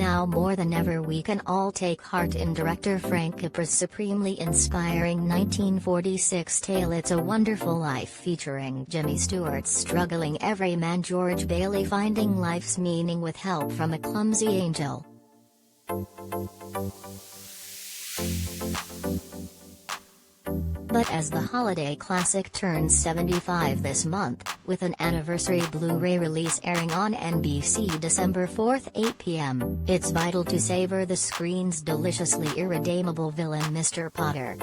Now more than ever we can all take heart in director Frank Capra's supremely inspiring 1946 tale It's a Wonderful Life, featuring Jimmy Stewart's struggling everyman George Bailey finding life's meaning with help from a clumsy angel. But as the holiday classic turns 75 this month, with an anniversary Blu-ray release airing on NBC December 4, 8 p.m., it's vital to savor the screen's deliciously irredeemable villain Mr. Potter.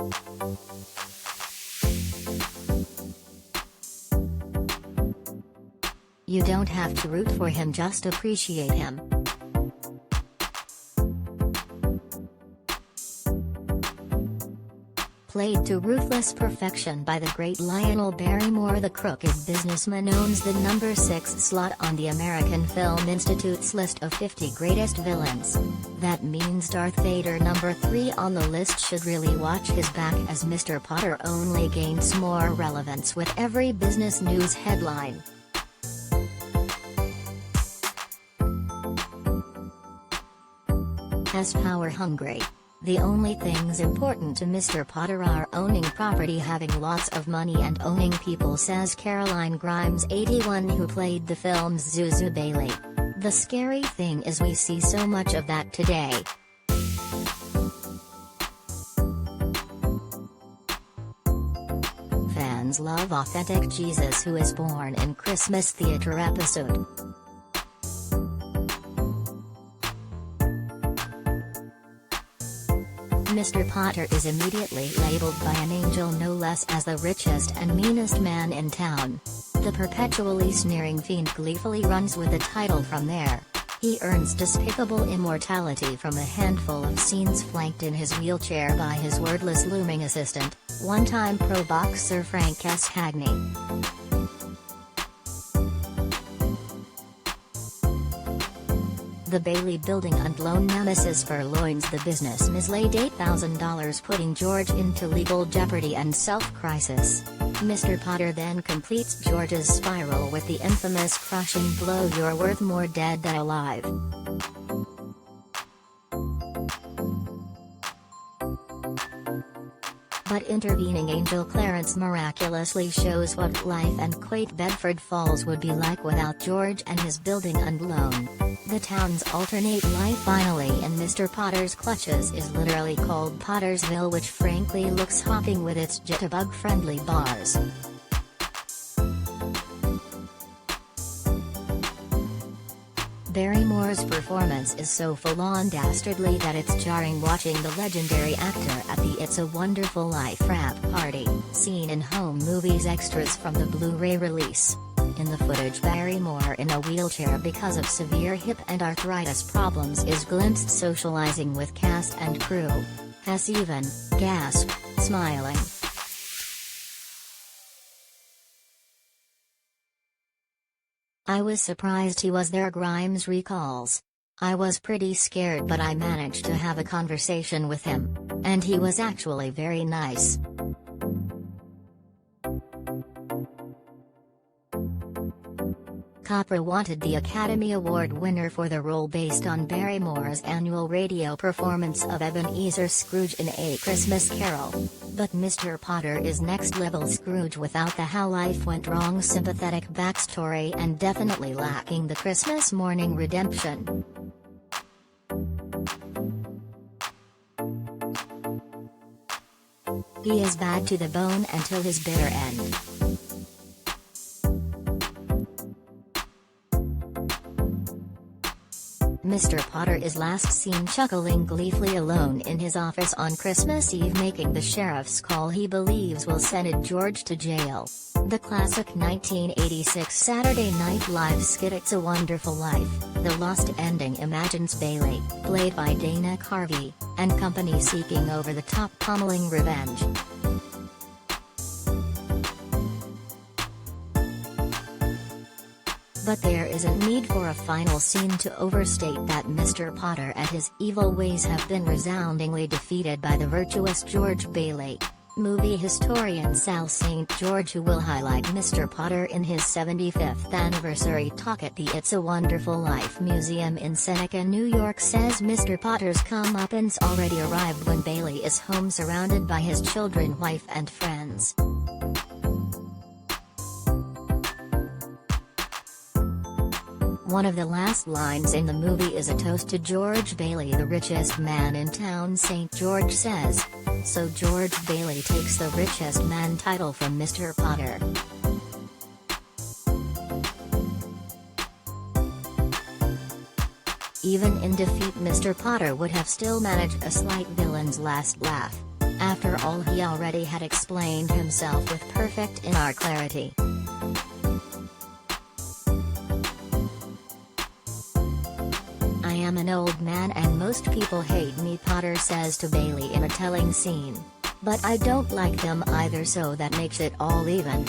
You don't have to root for him, just appreciate him. Played to ruthless perfection by the great Lionel Barrymore, the crooked businessman owns the number 6 slot on the American Film Institute's list of 50 greatest villains. That means Darth Vader, number 3 on the list, should really watch his back, as Mr. Potter only gains more relevance with every business news headline. As power-hungry, the only things important to Mr. Potter are owning property, having lots of money, and owning people, says Caroline Grimes, 81, who played the film's Zuzu Bailey. The scary thing is we see so much of that today. Fans love authentic Jesus Who Is Born in Christmas Theater episode. Mr. Potter is immediately labeled by an angel no less as the richest and meanest man in town. The perpetually sneering fiend gleefully runs with the title from there. He earns despicable immortality from a handful of scenes, flanked in his wheelchair by his wordless looming assistant, one-time pro boxer Frank Hagney. The Bailey building and lone nemesis purloins the business, mislaid $8,000, putting George into legal jeopardy and self-crisis. Mr. Potter then completes George's spiral with the infamous crushing blow, "You're worth more dead than alive." But intervening angel Clarence miraculously shows what life and quaint Bedford Falls would be like without George and his building and loan. The town's alternate life, finally in Mr. Potter's clutches, is literally called Pottersville, which frankly looks hopping with its jitterbug-friendly bars. Barrymore's performance is so full-on dastardly that it's jarring watching the legendary actor at the It's a Wonderful Life wrap party, seen in home movies extras from the Blu-ray release. In the footage, Barrymore, in a wheelchair because of severe hip and arthritis problems, is glimpsed socializing with cast and crew. Has even gasped, smiling. "I was surprised he was there," Grimes recalls. "I was pretty scared, but I managed to have a conversation with him. And he was actually very nice." Capra wanted the Academy Award winner for the role based on Barrymore's annual radio performance of Ebenezer Scrooge in A Christmas Carol. But Mr. Potter is next-level Scrooge without the how life went wrong sympathetic backstory, and definitely lacking the Christmas morning redemption. He is bad to the bone until his bitter end. Mr. Potter is last seen chuckling gleefully alone in his office on Christmas Eve, making the sheriff's call he believes will send George to jail. The classic 1986 Saturday Night Live skit It's a Wonderful Life, the lost ending, imagines Bailey, played by Dana Carvey, and company seeking over-the-top pummeling revenge. But there isn't need for a final scene to overstate that Mr. Potter and his evil ways have been resoundingly defeated by the virtuous George Bailey. Movie historian Sal St. George, who will highlight Mr. Potter in his 75th anniversary talk at the It's a Wonderful Life Museum in Seneca, New York, says Mr. Potter's comeuppance already arrived when Bailey is home surrounded by his children, wife and friends. One of the last lines in the movie is a toast to George Bailey, the richest man in town, St. George says. So George Bailey takes the richest man title from Mr. Potter. Even in defeat, Mr. Potter would have still managed a slight villain's last laugh. After all, he already had explained himself with perfect inner clarity. "I am an old man and most people hate me," Potter says to Bailey in a telling scene. "But I don't like them either, so that makes it all even."